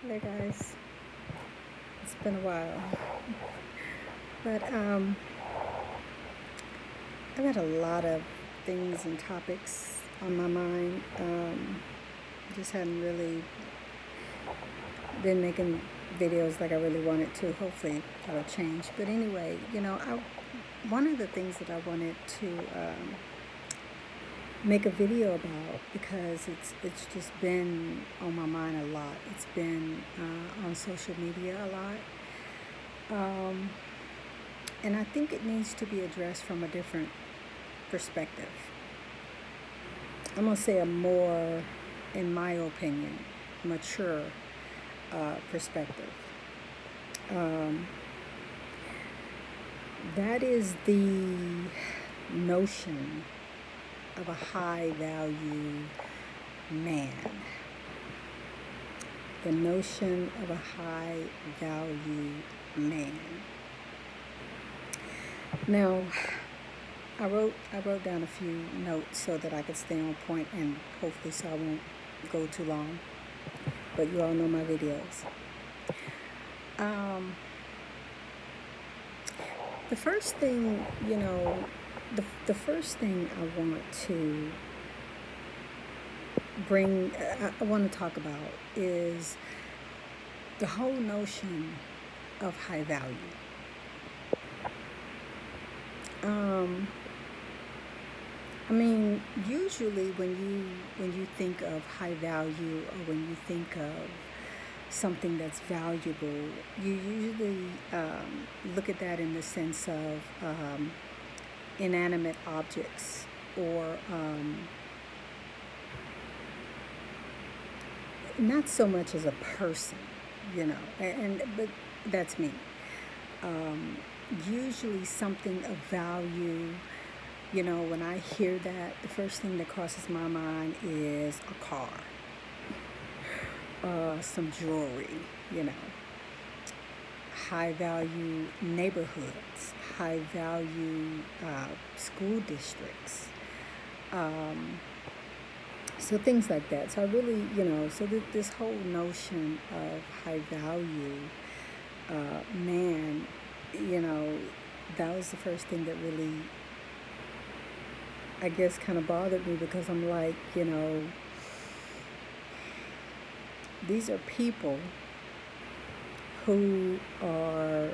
Hey guys, it's been a while, but I've had a lot of things and topics on my mind. Just hadn't really been making videos like I really wanted to. Hopefully that'll change. But anyway, one of the things that I wanted to make a video about because it's just been on my mind a lot. It's been on social media a lot. And I think it needs to be addressed from a different perspective. I'm going to say a more, in my opinion, mature perspective. Um, that is the notion of a high value man. The notion of a high value man. Now, I wrote down a few notes so that I could stay on point and hopefully so I won't go too long. But you all know my videos. The first thing, the first thing I want to I want to talk about is the whole notion of high value. Usually when you think of high value or when you think of something that's valuable, you usually look at that in the sense of inanimate objects or not so much as a person, but that's me. Usually something of value. When I hear that, the first thing that crosses my mind is a car, some jewelry, high value neighborhoods, high value school districts. So things like that. So I really, this whole notion of high value man, that was the first thing that really, I guess, kind of bothered me because I'm like, these are people who are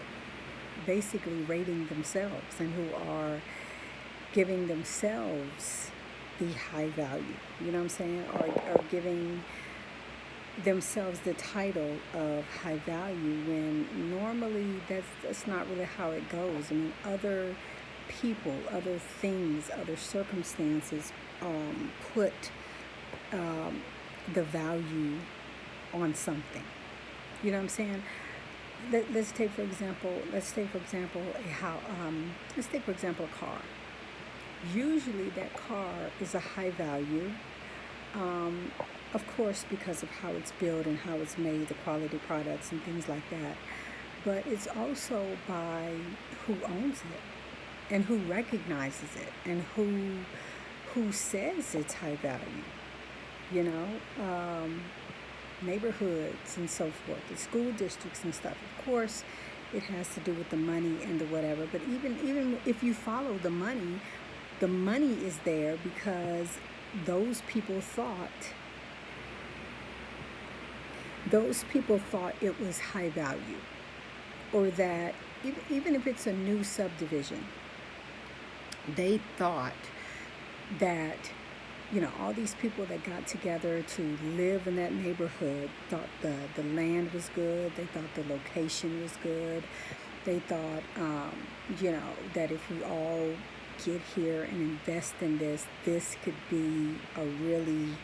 basically rating themselves and who are giving themselves the high value, you know what I'm saying? Or giving themselves the title of high value when normally that's not really how it goes. Other people, other things, other circumstances put the value on something. You know what I'm saying? Let's take for example a car. Usually that car is a high value, of course, because of how it's built and how it's made, the quality products and things like that. But it's also by who owns it and who recognizes it and who says it's high value. Neighborhoods and so forth, the school districts and stuff. Of course, it has to do with the money and the whatever. But even if you follow the money is there because those people thought it was high value, or that even if it's a new subdivision, they thought that all these people that got together to live in that neighborhood thought the land was good. They thought the location was good. They thought, that if we all get here and invest in this could be a really,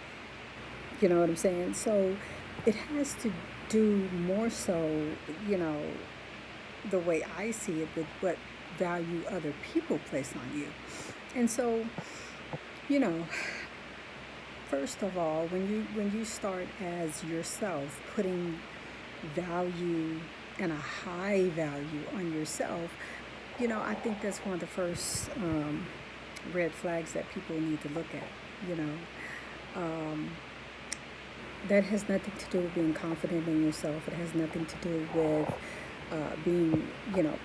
you know what I'm saying? So it has to do more so, the way I see it, with what value other people place on you. And so, first of all, when you start as yourself putting value and a high value on yourself, I think that's one of the first red flags that people need to look at. That has nothing to do with being confident in yourself. It has nothing to do with being,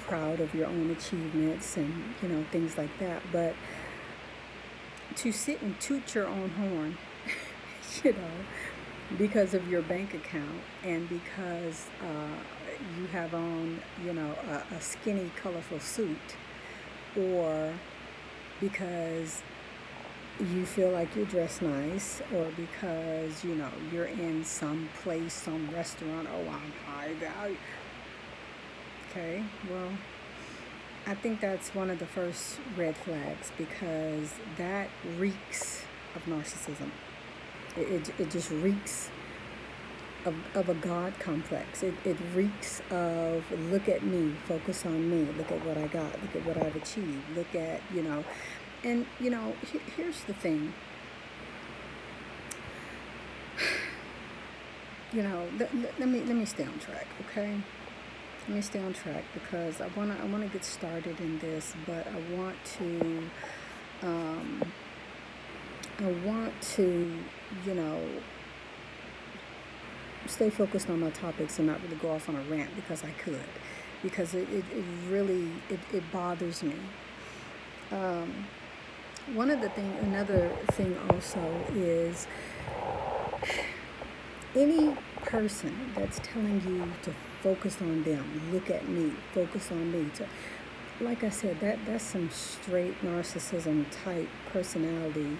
proud of your own achievements and, things like that. But to sit and toot your own horn, you know, because of your bank account and because you have on, a skinny, colorful suit, or because you feel like you're dressed nice, or because, you're in some place, some restaurant, oh, I'm high value. Okay, well, I think that's one of the first red flags because that reeks of narcissism. It just reeks of a God complex. It reeks of look at me, focus on me, look at what I got, look at what I've achieved, look at, and, here's the thing. Let me stay on track, okay? Let me stay on track because I wanna get started in this, but I want to stay focused on my topics and not really go off on a rant because it really it bothers me. Another thing also is any person that's telling you to focus on them, look at me, focus on me, like I said, that's some straight narcissism type personality,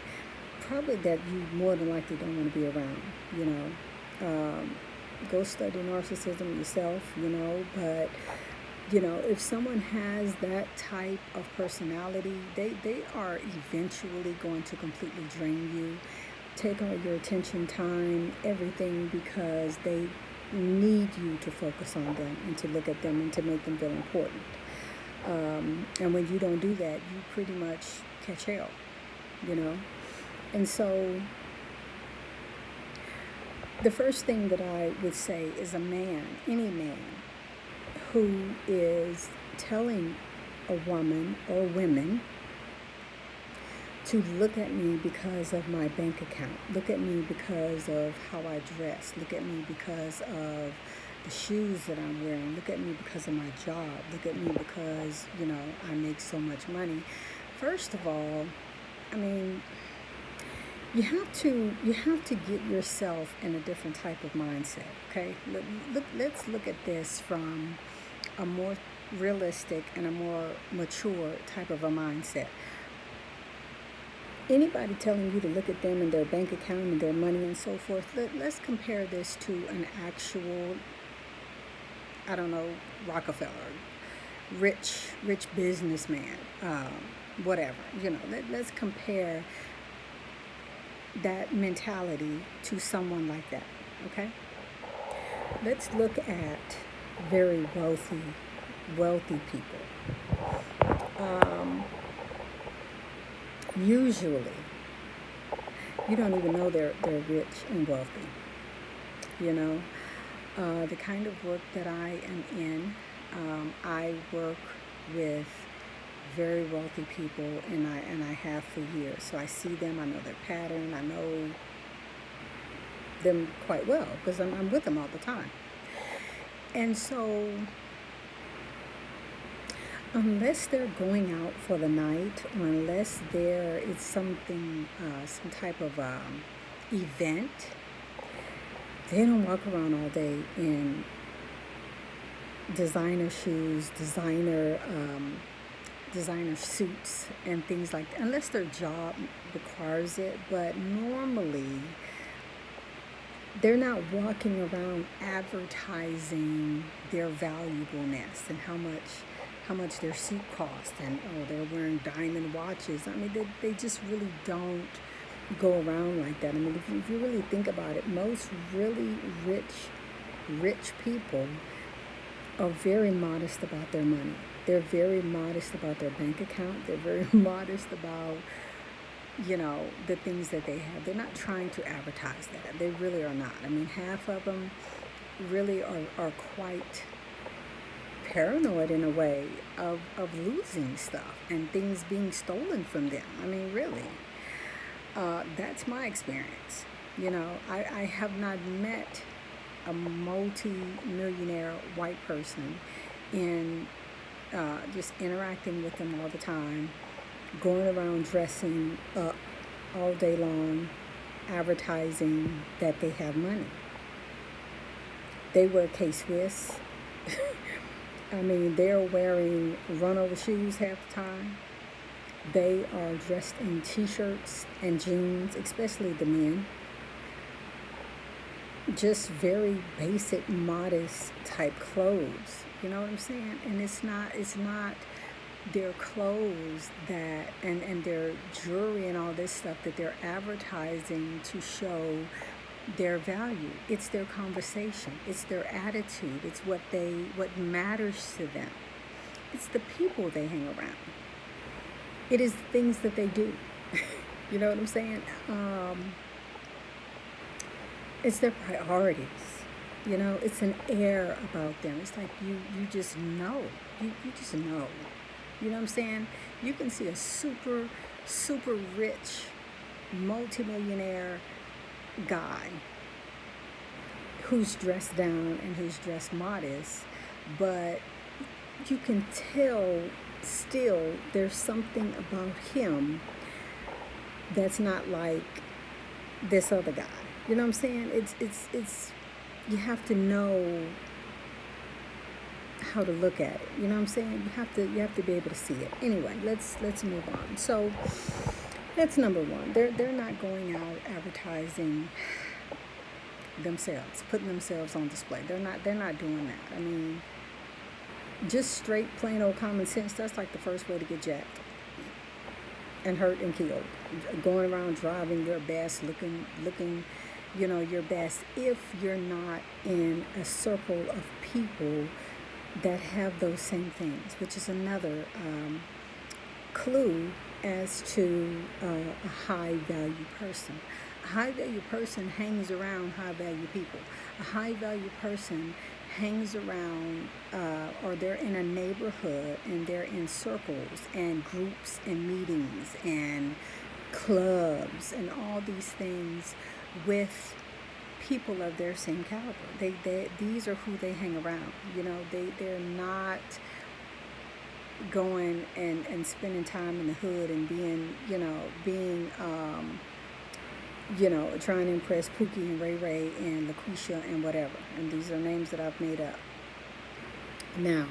probably that you more than likely don't want to be around, Go study narcissism yourself, but, if someone has that type of personality, they are eventually going to completely drain you, take all your attention, time, everything, because they need you to focus on them and to look at them and to make them feel important. And when you don't do that, you pretty much catch hell, And so the first thing that I would say is any man who is telling a woman or women to look at me because of my bank account, look at me because of how I dress, look at me because of the shoes that I'm wearing, look at me because of my job, look at me because, I make so much money. First of all, I mean, you have to get yourself in a different type of mindset, okay? Let's look at this from a more realistic and a more mature type of a mindset. Anybody telling you to look at them and their bank account and their money and so forth, let's compare this to an actual, I don't know, Rockefeller, rich businessman, whatever, let's compare that mentality to someone like that, okay? Let's look at very wealthy people. Usually, you don't even know they're rich and wealthy, The kind of work that I am in, I work with very wealthy people, and I have for years. So I see them, I know their pattern, I know them quite well because I'm with them all the time. And so unless they're going out for the night, or unless there is something, some type of event, they don't walk around all day in designer shoes, designer suits and things like that, unless their job requires it. But normally, they're not walking around advertising their valuableness and how much their suit costs, and they're wearing diamond watches. I mean, they just really don't go around like that. I mean, if you really think about it, most really rich people are very modest about their money. They're very modest about their bank account. They're very modest about, the things that they have. They're not trying to advertise that. They really are not. I mean, half of them really are quite paranoid in a way of losing stuff and things being stolen from them. I mean, really. That's my experience. I have not met a multi-millionaire white person in just interacting with them all the time, going around dressing up all day long, advertising that they have money. They wear K-Swiss. I mean, they're wearing run-over shoes half the time. They are dressed in t-shirts and jeans, especially the men. Just very basic, modest type clothes. You know what I'm saying? And it's not their clothes that and their jewelry and all this stuff that they're advertising to show their value. It's their conversation. It's their attitude. It's what matters to them. It's the people they hang around. It is the things that they do. You know what I'm saying? It's their priorities. It's an air about them. It's like you just know. You just know. You know what I'm saying? You can see a super, super rich, multimillionaire guy who's dressed down and who's dressed modest, but you can tell still there's something about him that's not like this other guy. You know what I'm saying? It's you have to know how to look at it. You know what I'm saying? You have to be able to see it. Anyway, let's move on. So that's number one. They're not going out advertising themselves, putting themselves on display. They're not doing that. I mean, just straight plain old common sense, that's like the first way to get jacked and hurt and killed. Going around driving your best, looking your best, if you're not in a circle of people that have those same things, which is another clue as to a high value person. A high value person hangs around high value people. A high value person hangs around or they're in a neighborhood and they're in circles and groups and meetings and clubs and all these things with people of their same caliber. These are who they hang around. They're not going and spending time in the hood and being trying to impress Pookie and Ray Ray and LaQuisha and whatever. And these are names that I've made up. Now,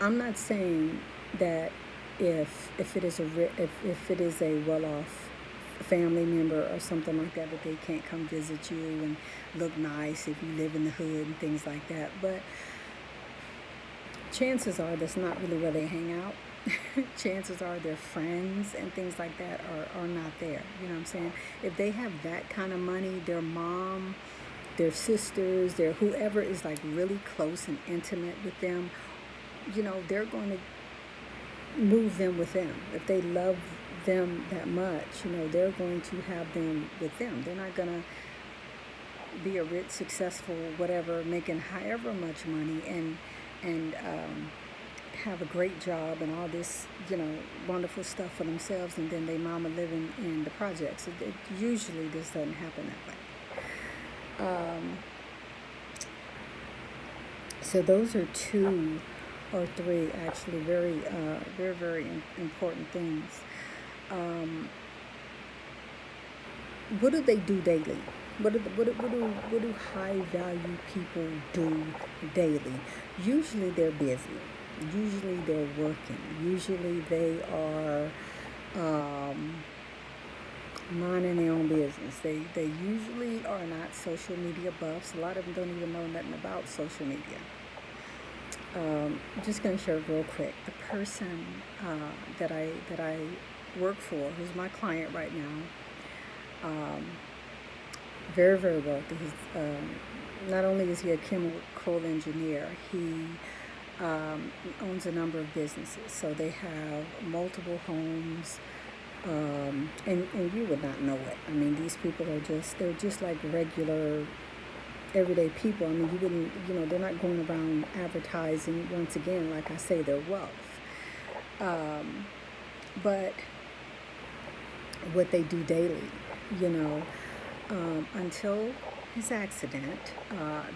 I'm not saying that if it is a well-off family member or something like that they can't come visit you and look nice if you live in the hood and things like that. But chances are that's not really where they hang out. Chances are their friends and things like that are not there. You know what I'm saying? If they have that kind of money, their mom, their sisters, their whoever is like really close and intimate with them, they're going to move them with them. If they love them that much, they're going to have them with them. They're not going to be a rich, successful, whatever, making however much money and have a great job and all this, wonderful stuff for themselves, and then they mama living in the projects. Usually this doesn't happen that way. So those are two or three actually very, very important things. What do they do daily? What do high value people do daily? Usually they're busy. Usually they're working. Usually they are minding their own business. They usually are not social media buffs. A lot of them don't even know nothing about social media. I'm just going to share real quick. The person that I work for, who's my client right now, very, very wealthy. He's, not only is he a chemical engineer, he owns a number of businesses. So they have multiple homes, and you would not know it. I mean, these people are they're just like regular, everyday people. I mean, you wouldn't, they're not going around advertising, once again, like I say, their wealth. But what they do daily, you know. Until his accident,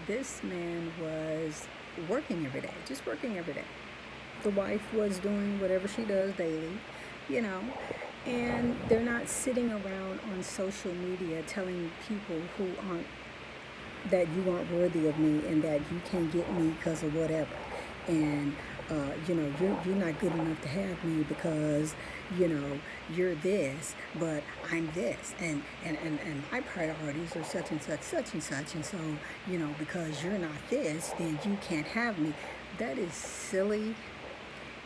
this man was working every day, just working every day. The wife was doing whatever she does daily, you know, and they're not sitting around on social media telling people who aren't that you aren't worthy of me and that you can't get me because of whatever. And, you're not good enough to have me because, you're this, but I'm this. And my priorities are such and such, such and such. And so, because you're not this, then you can't have me. That is silly.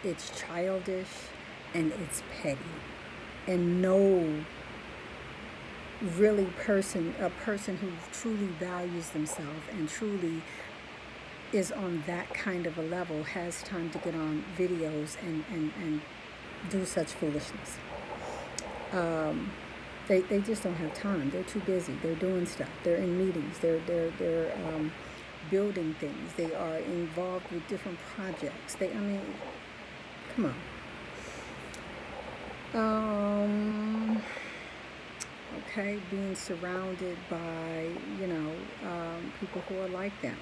It's childish and it's petty. And no really a person who truly values themselves and truly is on that kind of a level has time to get on videos and do such foolishness. They just don't have time. They're too busy. They're doing stuff. They're in meetings. They're building things. They are involved with different projects. Come on. Okay, being surrounded by, people who are like them.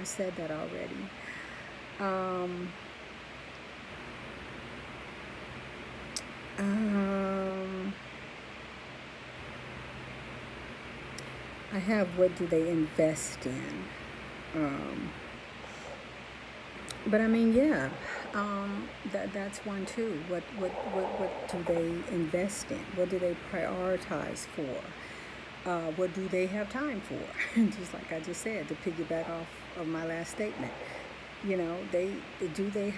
I said that already. Um, um, I have what do they invest in? But I mean, yeah, that's one too. What do they invest in? What do they prioritize for? What do they have time for? Just like I just said, to piggyback off of my last statement. They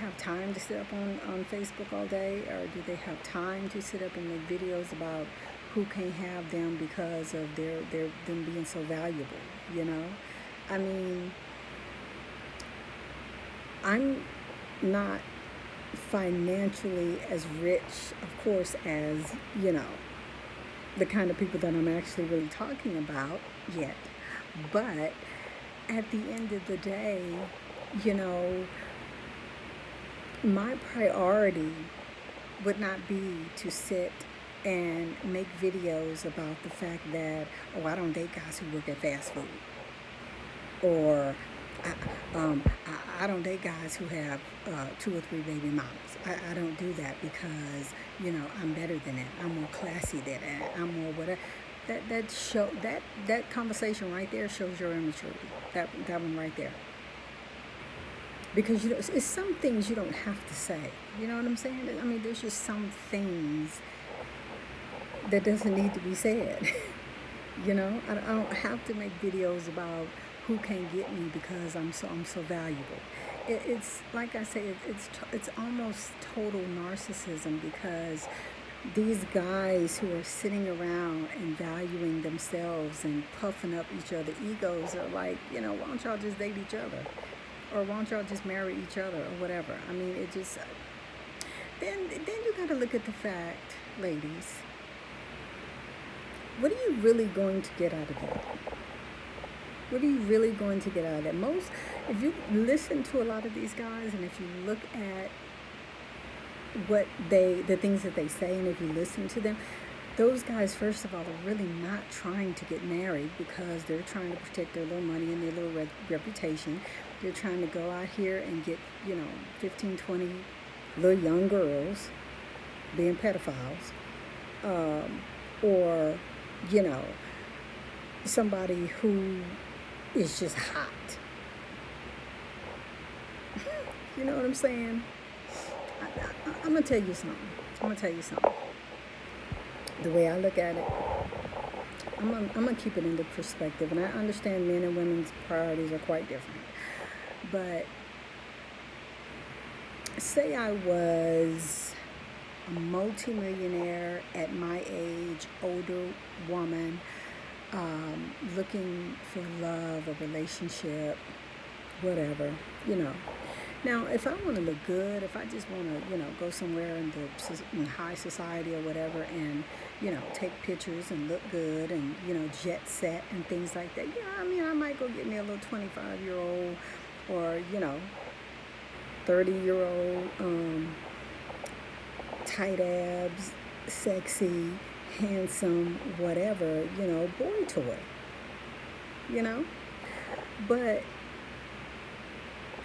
have time to sit up on Facebook all day, or do they have time to sit up and make videos about who can't have them because of them being so valuable? I mean, I'm not financially as rich, of course, as, the kind of people that I'm actually really talking about yet. But at the end of the day, my priority would not be to sit and make videos about the fact that, oh, I don't date guys who work at fast food. Or I don't date guys who have 2 or 3 baby mamas. I don't do that because, I'm better than that. I'm more classy than that. I'm more whatever. That conversation right there shows your immaturity. That one right there. Because it's some things you don't have to say. You know what I'm saying? I mean, there's just some things that doesn't need to be said. I don't have to make videos about who can't get me because I'm so valuable. It's like I say, it's almost total narcissism, because these guys who are sitting around and valuing themselves and puffing up each other's egos are like, why don't y'all just date each other? Or why don't y'all just marry each other or whatever? I mean, it just, then you got to look at the fact, ladies, what are you really going to get out of that? What are you really going to get out of that? If you listen to a lot of these guys, and if you look at the things that they say, and if you listen to them, those guys, first of all, are really not trying to get married because they're trying to protect their little money and their little reputation. They're trying to go out here and get, 15, 20 little young girls being pedophiles. Or, somebody who is just hot. You know what I'm saying? I'm going to tell you something. The way I look at it, I'm going to keep it into perspective. And I understand men and women's priorities are quite different. But say I was a multimillionaire at my age, older woman, looking for love, a relationship, whatever, Now, if I want to look good, if I just want to, go somewhere in high society or whatever and, take pictures and look good and, jet set and things like that, I might go get me a little 25-year-old or, 30-year-old, tight abs, sexy, handsome, whatever, boy toy, you know? But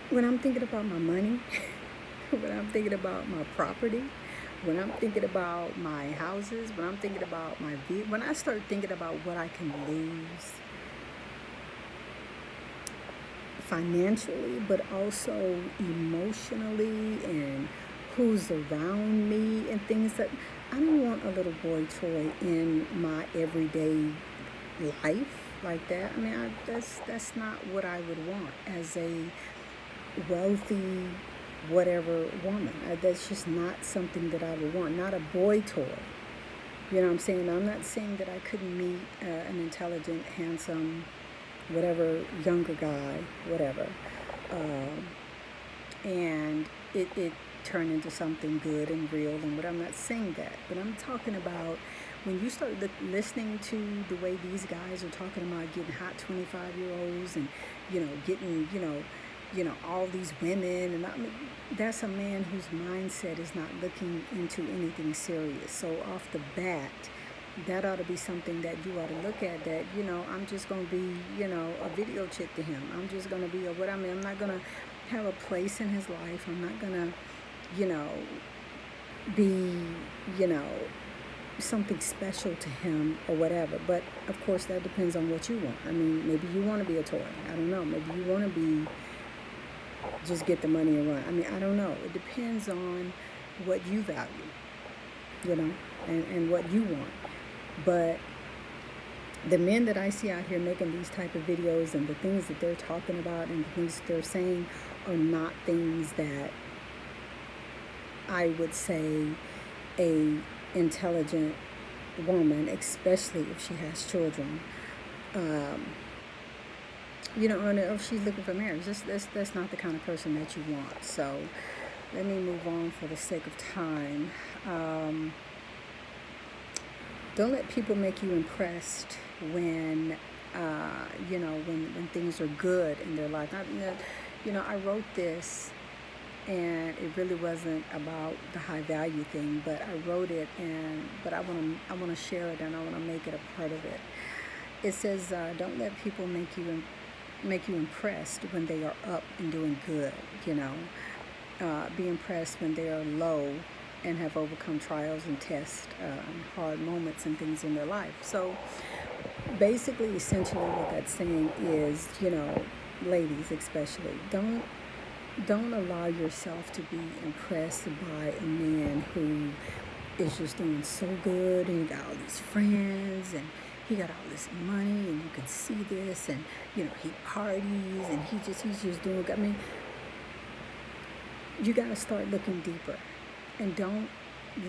when I'm thinking about my money, when I'm thinking about my property, when I'm thinking about my houses, when I'm thinking about when I start thinking about what I can lose financially, but also emotionally, and who's around me and things that I don't want a little boy toy in my everyday life like that. I mean, that's not what I would want as a wealthy whatever woman. That's just not something that I would want. Not a boy toy. You know what I'm saying? I'm not saying that I couldn't meet an intelligent, handsome, whatever, younger guy, whatever, and it turned into something good and real. And what I'm not saying that, but I'm talking about when you start listening to the way these guys are talking about getting hot 25-year-olds and getting all these women, and I mean, that's a man whose mindset is not looking into anything serious. So off the bat, that ought to be something that you ought to look at, that I'm just going to be a video chick to him. I'm just going to be I'm not going to have a place in his life. I'm not going to be something special to him or whatever. But of course that depends on what you want. I mean, maybe you want to be a toy. I don't know. Maybe you want to be just get the money and run. I mean, I don't know. It depends on what you value, and what you want. But the men that I see out here making these type of videos and the things that they're talking about and the things that they're saying are not things that I would say a intelligent woman, especially if she has children, and if she's looking for marriage, that's not the kind of person that you want. So let me move on for the sake of time. Don't let people make you impressed when when things are good in their life. I wrote this, and it really wasn't about the high value thing, but I wrote it, but I want to share it, and I want to make it a part of it. It says, don't let people make you impressed when they are up and doing good. Be impressed when they are low and have overcome trials and tests, and hard moments and things in their life. So basically, essentially what that's saying is, ladies especially, don't allow yourself to be impressed by a man who is just doing so good, and he got all these friends, and he got all this money, and you can see this, and he parties, and he's just doing good. I mean, you got to start looking deeper, and don't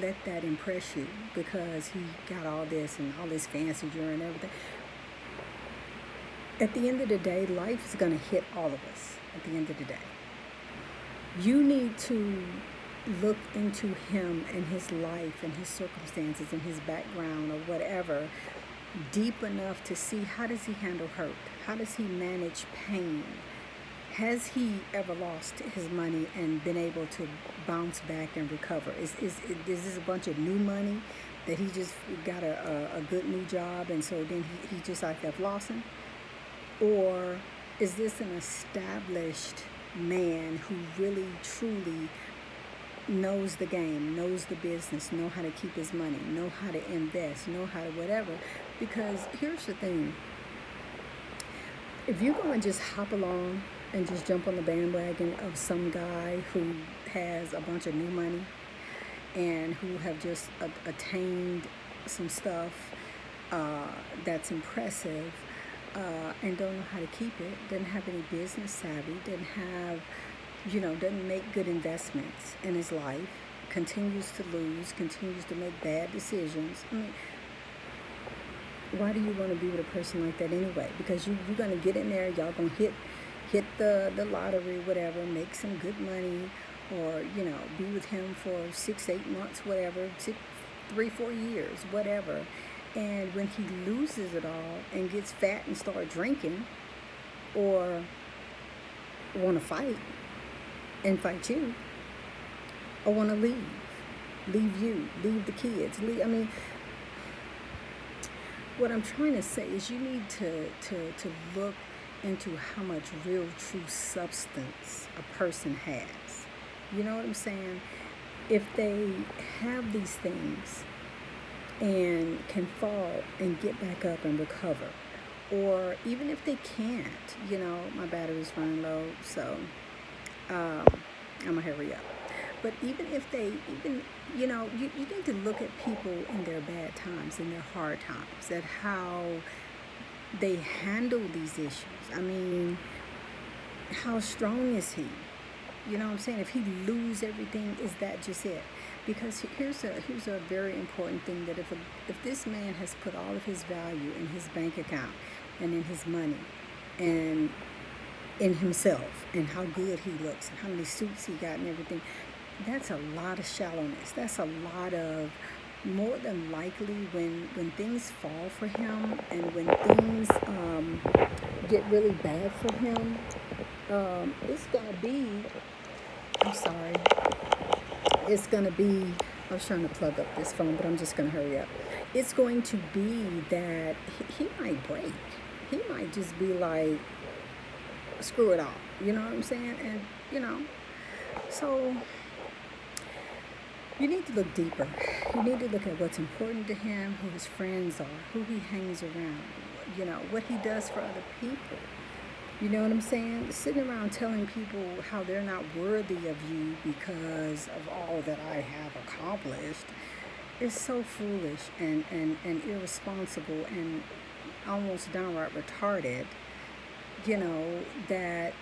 let that impress you because he got all this and all this fancy jewelry and everything. At the end of the day, life is going to hit all of us at the end of the day. You need to look into him and his life and his circumstances and his background or whatever deep enough to see, how does he handle hurt? How does he manage pain? Has he ever lost his money and been able to bounce back and recover? Is this a bunch of new money that he just got a good new job and so then he just like have lost him? Or is this an established man who really truly knows the game, knows the business, know how to keep his money, know how to invest, know how to whatever? Because here's the thing. If you're going to just hop along and just jump on the bandwagon of some guy who has a bunch of new money and who have just attained some stuff that's impressive, and don't know how to keep it, doesn't have any business savvy, doesn't make good investments in his life, continues to lose, continues to make bad decisions. I mean, why do you want to be with a person like that anyway? Because you're going to get in there, y'all going to hit the lottery, whatever, make some good money, or, be with him for 6-8 months, whatever, 3-4 years, whatever. And when he loses it all and gets fat and start drinking, or want to fight and fight you, or want to leave you, leave the kids, I mean, what I'm trying to say is you need to look into how much real true substance a person has. You know what I'm saying? If they have these things and can fall and get back up and recover, or even if they can't, my battery's running low, so um, I'm gonna hurry up. But even if they, you need to look at people in their bad times, in their hard times, at how they handle these issues. I mean, how strong is he? You know what I'm saying? If he lose everything, is that just it? Because here's a very important thing, that if this man has put all of his value in his bank account and in his money and in himself and how good he looks and how many suits he got and everything, that's a lot of shallowness. That's a lot of, more than likely, when things fall for him and when things get really bad for him, it's gonna be, I'm sorry, it's gonna be, I was trying to plug up this phone, but I'm just gonna hurry up. It's going to be that he might break. He might just be like, screw it all. You know what I'm saying? And so you need to look deeper. You need to look at what's important to him, who his friends are, who he hangs around, what he does for other people. You know what I'm saying? Sitting around telling people how they're not worthy of you because of all that I have accomplished is so foolish and irresponsible and almost downright retarded, that,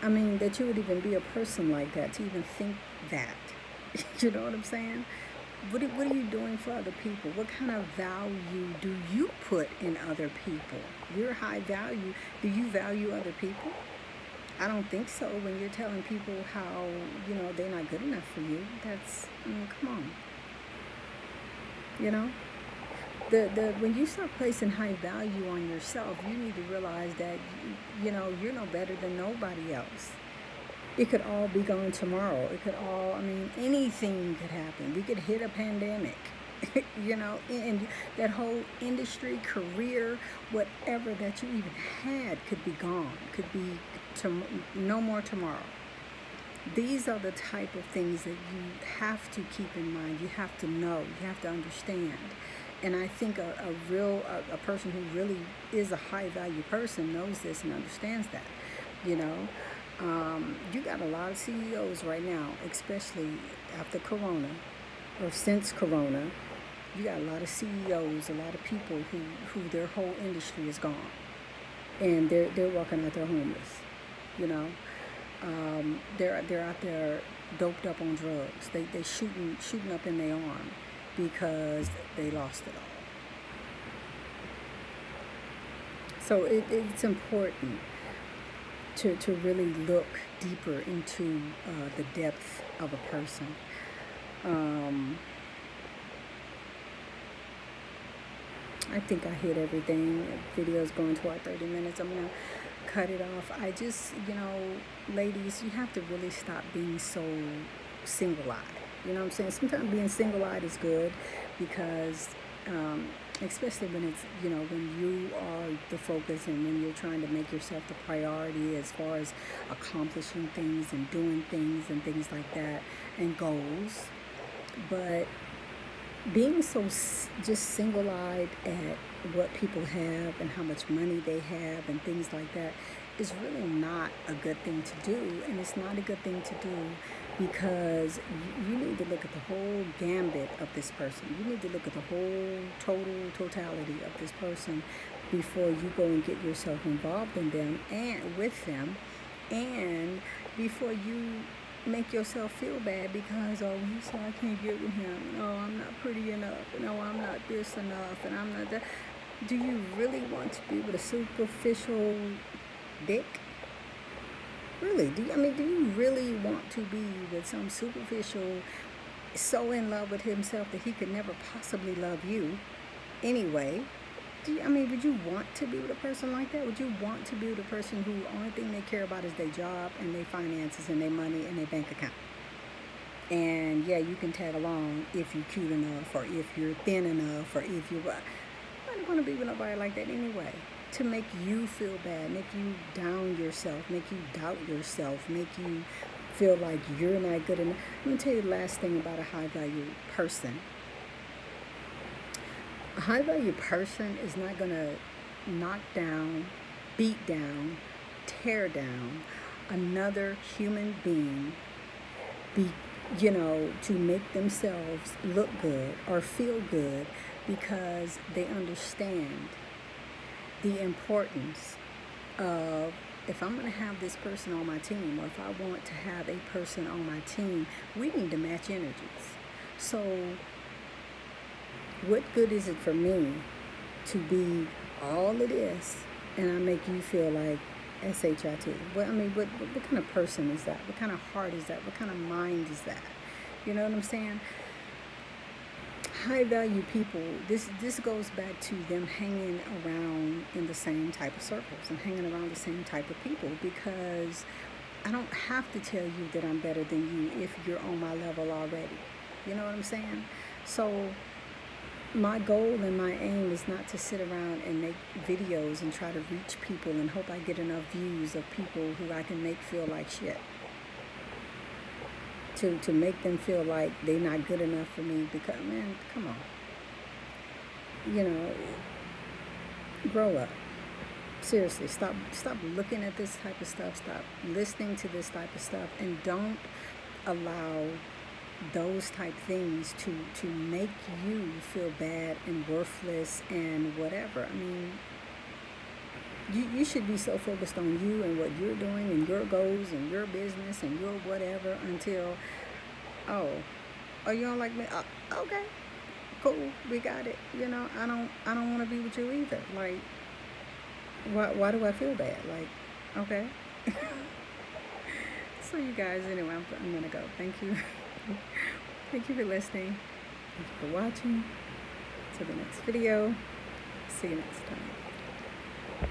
I mean, that you would even be a person like that, to even think that. You know what I'm saying? What are you doing for other people? What kind of value do you put in other people? You're high value. Do you value other people? I don't think so. When you're telling people how, they're not good enough for you, that's, come on. When you start placing high value on yourself, you need to realize that, you're no better than nobody else. It could all be gone tomorrow. It could all, anything could happen. We could hit a pandemic, and that whole industry, career, whatever that you even had could be gone, could be no more tomorrow. These are the type of things that you have to keep in mind. You have to know, you have to understand. And I think a person who really is a high value person knows this and understands that, You got a lot of CEOs right now, especially after Corona or since Corona. You got a lot of CEOs, a lot of people who their whole industry is gone, and they're walking out there homeless. They're out there doped up on drugs. They shooting up in their arm because they lost it all. So it's important to really look deeper into the depth of a person. I think I hit everything. The video's going toward 30 minutes. I'm going to cut it off. I just, ladies, you have to really stop being so single-eyed. You know what I'm saying? Sometimes being single-eyed is good because, especially when it's, when you are the focus and when you're trying to make yourself the priority as far as accomplishing things and doing things and things like that and goals. But being so just single-eyed at what people have and how much money they have and things like that is really not a good thing to do. And it's not a good thing to do because you need to look at the whole gambit of this person. You need to look at the whole totality of this person before you go and get yourself involved in them and with them, and before you make yourself feel bad because, oh, he said I can't get with him. No, I'm not pretty enough. No, I'm not this enough, and I'm not that. Do you really want to be with a superficial dick? Really? Do you really want to be with some superficial, so in love with himself that he could never possibly love you anyway? Would you want to be with a person like that? Would you want to be with a person who only thing they care about is their job and their finances and their money and their bank account? And yeah, you can tag along if you're cute enough, or if you're thin enough, or if you're. I don't want to be with nobody like that anyway. To make you feel bad, make you down yourself, make you doubt yourself, make you feel like you're not good enough. Let me tell you the last thing about a high value person. A high value person is not going to knock down, beat down, tear down another human being, be to make themselves look good or feel good, because they understand the importance of, if I'm going to have this person on my team, or if I want to have a person on my team, we need to match energies. So what good is it for me to be all of this and I make you feel like SHIT? Well, I mean, what kind of person is that? What kind of heart is that? What kind of mind is that? You know what I'm saying? High value people, this goes back to them hanging around in the same type of circles and hanging around the same type of people, because I don't have to tell you that I'm better than you if you're on my level already. You know what I'm saying? So my goal and my aim is not to sit around and make videos and try to reach people and hope I get enough views of people who I can make feel like shit. To make them feel like they're not good enough for me, because, man, come on. Grow up. Seriously, stop looking at this type of stuff. Stop listening to this type of stuff, and don't allow those type things to make you feel bad and worthless and whatever. I mean, you should be so focused on you and what you're doing and your goals and your business and your whatever, until, oh, you don't like me? Okay, cool, we got it. I don't want to be with you either. Like, why do I feel bad? Like, okay. So you guys, anyway, I'm gonna go. Thank you. Thank you for listening. Thank you for watching. Till the next video. See you next time.